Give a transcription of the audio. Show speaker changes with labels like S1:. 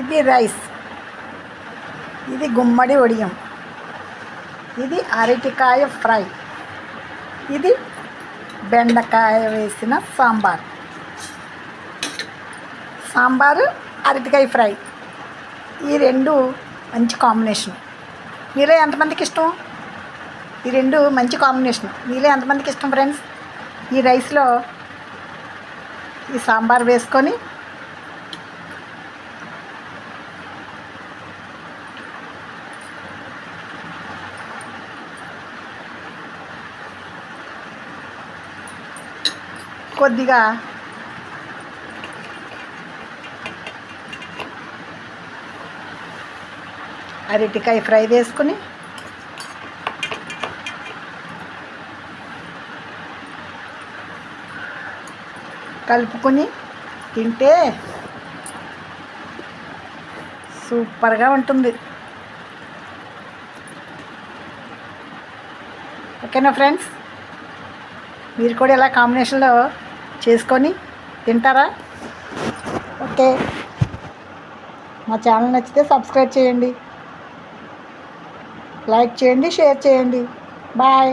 S1: ఇది రైస్, ఇది గుమ్మడి వడియం, ఇది అరటికాయ ఫ్రై, ఇది బెండకాయ వేసిన సాంబారు అరటికాయ ఫ్రై. ఈ రెండు మంచి కాంబినేషన్. మీలో ఎంతమందికి ఇష్టం? ఈ రెండు మంచి కాంబినేషన్. మీలో ఎంతమందికి ఇష్టం ఫ్రెండ్స్? ఈ రైస్లో ఈ సాంబార్ వేసుకొని కొద్దిగా అరటికాయ ఫ్రై వేసుకుని కలుపుకొని తింటే సూపర్గా ఉంటుంది. ఓకేనా ఫ్రెండ్స్? మీరు కూడా ఇలా కాంబినేషన్లో చేసుకొని తింటారా? ఓకే, మా ఛానల్ నచ్చితే సబ్స్క్రైబ్ చేయండి, లైక్ చేయండి, షేర్ చేయండి. బాయ్.